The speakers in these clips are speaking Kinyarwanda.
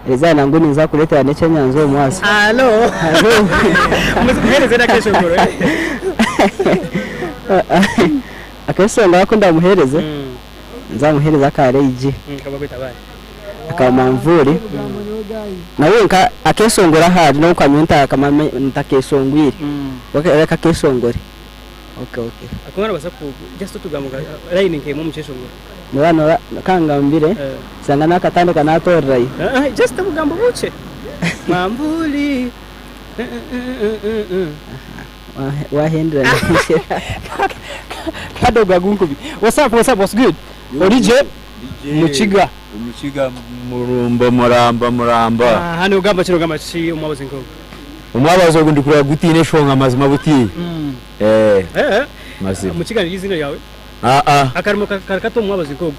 Rizana nguni za kuleta neche nyanzo mwasi. Hello. Muhereze na kesho ngoro. Akeso ngako ndamuhereze. Nzamuhereza kareji. Kabakwita bari. Akamamvuri. Nawe nka akesongora hari no kwamenta akamame ntakesongwiri. Reka kesongore. Okay. Akongana basaku just tugamuga line nke mu mcheshongora. Mwana kangambire sanga nakatande kanatorrai. Just tugambo buche. Mambuli. Wahendra. Kadoga gunkubi. What's up? What's good? Orije Muchiga muramba hano ugamba kiro gamba chi umwabazi nko umwabazo gundikura gutine shonga mazima buti mazima Muchiga yizino yawe akarimo karakato umwabazi nko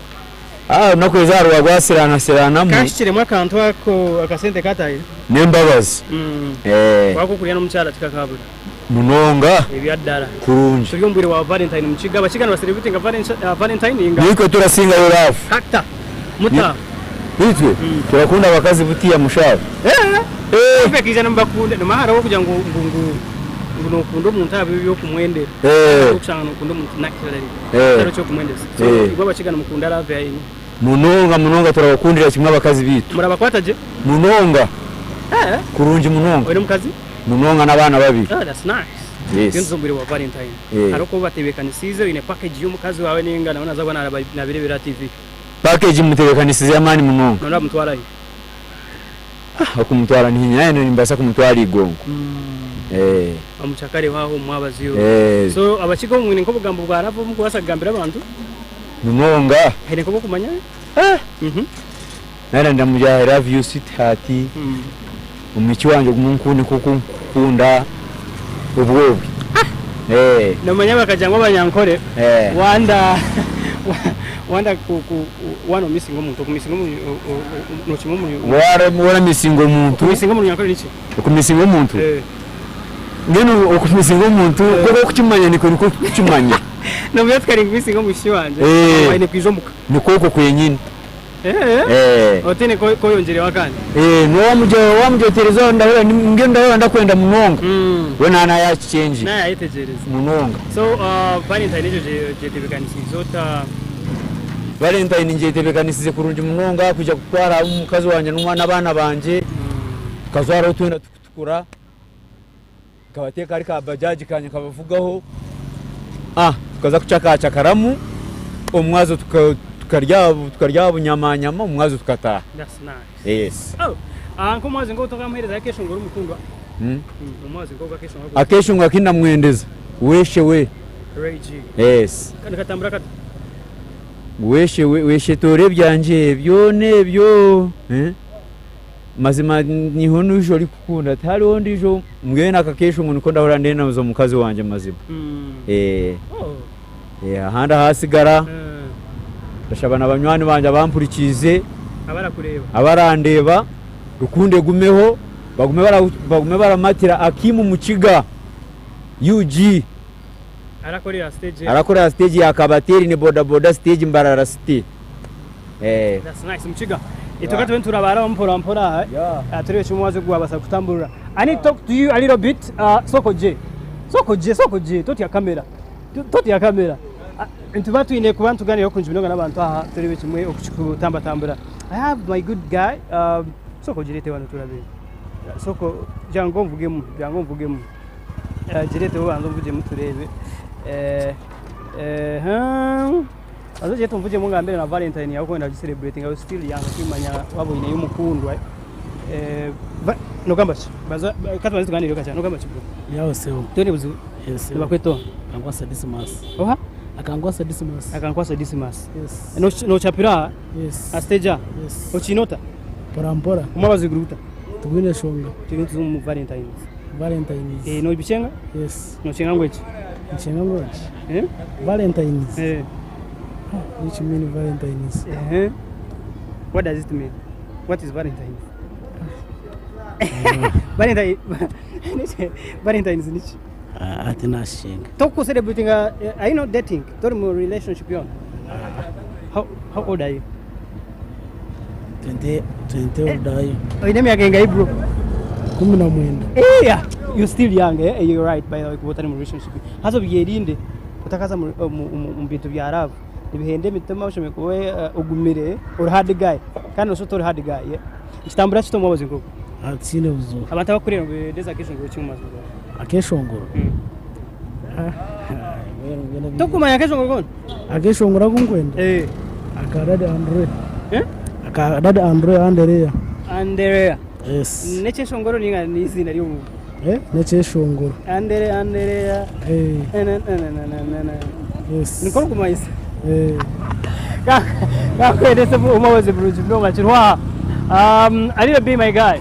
nakweza rwagwasirana serana mu kashire mu akantu ako akasente kataye nembabazi wako kuriya no mucyara tikakabura munonga ebyadara kurunje turi mbere wa Valentine Muchiga abashikana baselebrate nga Valentine inga niko turasinga yorafu kata muta bitwe turakunda abakazi butiya mushaba bekijana mbakunde no mahara wo kugira ngo nokunda umuntu abiyo kumwende ucanga nokunda umuntu nakirari cyaro cyo kumwende so igwa bashikana mukunda lave yini munonga turabakundira kimwe abakazi bitu murabakwataje munonga kurunje munonga uri mukazi munonga nabana babiri that's nice yenzo mbere wa Valentine ariko batebekanisize ine package y'umukazi wawe ninga nabona zabona na birebera TV package mutebekanisize amani munonga nona mutwara yi akumutwara ntinyane nimbasa kumutwara igongo amuchakare waho mwabaziyo so abakigo mwine nko bugambo bwaravu mu kubasagambira abantu munonga hele ko kumanya nara ndamujya I love you sweetheart umiki wanje gumunkunde kuko nkunda ubwobi no manya bakajangwa abanyankore wanda ku wano missing umuntu kumisinga no chimo umuntu wara missing umuntu missing umuntu yankore niki kumissing umuntu ngeno okumisinga umuntu kuko kukimanya niko kukimanya no byatwari missing umushi wanje ine kwijomuka nikoko kwenyine otene ko yongerewa kandi no wamujyotereza ndahora ngenda ndakwenda munonga we nana ya change na yayitegereza munonga so Valentine je tebekanisiza Valentine nje tebekanisize kurunje munonga kujya gutwara umukazi wanje n'umwana abana banje kazwara utwenda tukura kabateka ari ka bajaji kanye kabavugaho tukaza kucakaca karamu umwazo tukarya bunyamanyama umwazo tukataha. That's nice. Yes. Anko mwazi ngo tokamuhereza kesho ngoro mukundwa. Umwazi ngo kesho ngoro. Akesho ngo akinda mwendeza. Weshe we. Rage. Yes. Kandi katambura kata. Weshe tore byanje byone byo. Mazima niho nujo likukunda tari ondijo mwena akakesho ngo niko ndahora ndena zo mukazi wanje mazima. Handa hasigara. Bashabana abanywani banje abampurikize abarandeba rukunde gumeho bagume baramatira akimu Muchiga UG arakorera stage ya Kabateri ni boda stage Mbarara City. That's nice Muchiga. Itoka twentura bara mpora aturiwe chumwaze gwabasa kutambura. I need to talk to you a little bit Sokoje toti ya kamera Ntubatu ine kubantu gani yokunjibinga nabantu aha turiwe kimwe okukutamba tambura. I have my good guy Soko jirete wano turabe. Soko jango mvugemu jirete wanzo mvuje muturebe. Azo jeto mvuje munga mbere na Valentine yako kwenda celebrating I still young kimanya wabo ine yumukundwa. No gambachi baza katwa zigani yoka cyane no gambachi bro. Yawo sewo. Tone buzu. Yes. Bakweto. Angwasa Dismas. Oha? Akankwasa Dismas. Yes. No chapira? Yes. Asteja? Yes. Ochinota? Porampora. Umabazi gruta? Tugwine shonga. Tugintu mu Valentine. Valentine. No bichenga? Yes. No chenga ngwechi? Chenga ngwechi. Valentine. Which mean Valentine? What does it mean? What is Valentine? Valentine is niche. Atina shinga. Toko celebrating are you not dating? Tori mo relationship yon. How old are you? 20 odayo. Oine myaka ingahe bro? 19. Yeah, you still young, eh? You're right, by the way, kubota mu relationship. Hazo biyerinde utakaza mu bintu bya love. Ibihende mitema ushome kuwe ugumire or hard guy. Kandi usoto hard guy, yeah. Kitambura kito mwabaze ngo. Atsine uzo. Abantu abakurira ngo deza kesho ngo cyumazo. Akeshongoro. Tokumanya kesho ngo gon. Akeshongora kungwenda. Akadade Andre. Akadade Andrea. Andrea. Yes. Neche shongoro ninga ni izina ryo mu. Neche shongoro. Andrea. Yes. Nikoro kumaisa. Kwendese umabaze buruji bwo machirwa. Ari be my guy.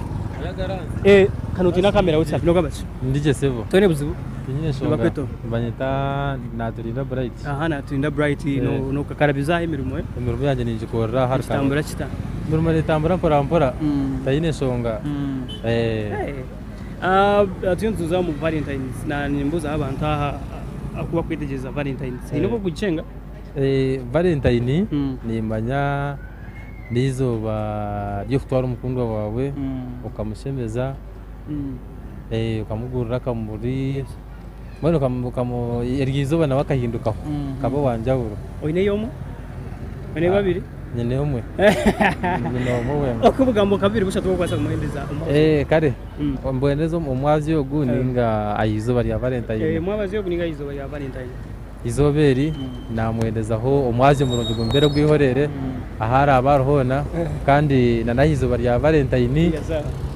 Kanutina kamera WhatsApp no gabacho. Ndije sevo. Tone buzibu. Nyine shonga. Banyita naturinda bright. Aha naturinda bright no kakarabiza imirimo Imirimo yanjye ninje korra har ka. Tambura kita. Imirimo litambura mpora. Tayine shonga. Tuyunzuza mu Valentines na nimbuza abantu aha akuba kwitegeza Valentines. Inoko gucenga. Valentine ni manya nizoba ryo kutwara umukundwa wawe ukamushemeza ukamugurira kamuri mwana ukamu ergizoba nawe akahinduka kaba wanjaburo oine yomo one babiri nyene umwe okubugambo kabiri bushatu kwasa kumuhendeza kare mbwendezo umwazi yo guninga ayizoba rya Valentine mwabazi yo guninga ayizoba rya Valentine izoberi namwendezaho umwazi murundi gumbere gwihorere ahari abaruhona kandi nanayizoba rya Valentine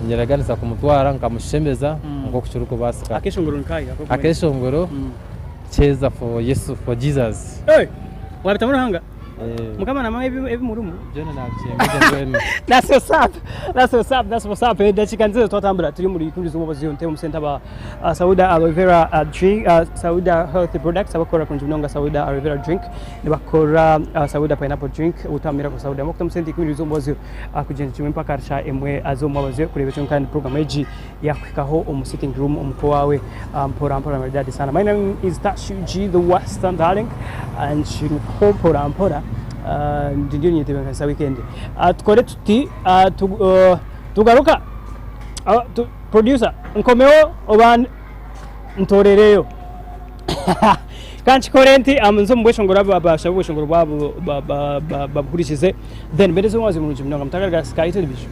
nyeraganisa kumutwara nkamushemeza ngo kucuruko basika akeshongoro nkai akeshongoro cheza for Yesu for Jesus waratamura hanga mukama na mama ebi murumu jona nabyemeza that's what's up ndachikanze twatambura turi muri kundi z'umubazi yonte mu center ba Sauda aloe vera drink Sauda healthy products abakora kunje nonga Sauda aloe vera drink bakora Sauda pineapple drink utamira ko Sauda mukta mu center kundi z'umubazi akujenje chimwe mpaka arsha emwe azomubazi kurebe cyo kandi program eji yakwikaho sitting room umko wawe mpora maridadi sana. My name is Tashuji the Western Darling and mpora ndio nyitebe kanisa weekend tukore tuti tugaruka producer nkomeo oban ntorereyo kanchi korenti amunzo mbweshongora babasha bweshongora babo babukurikize then berezo mwazi mu rujimno ngamutagara Sky Television.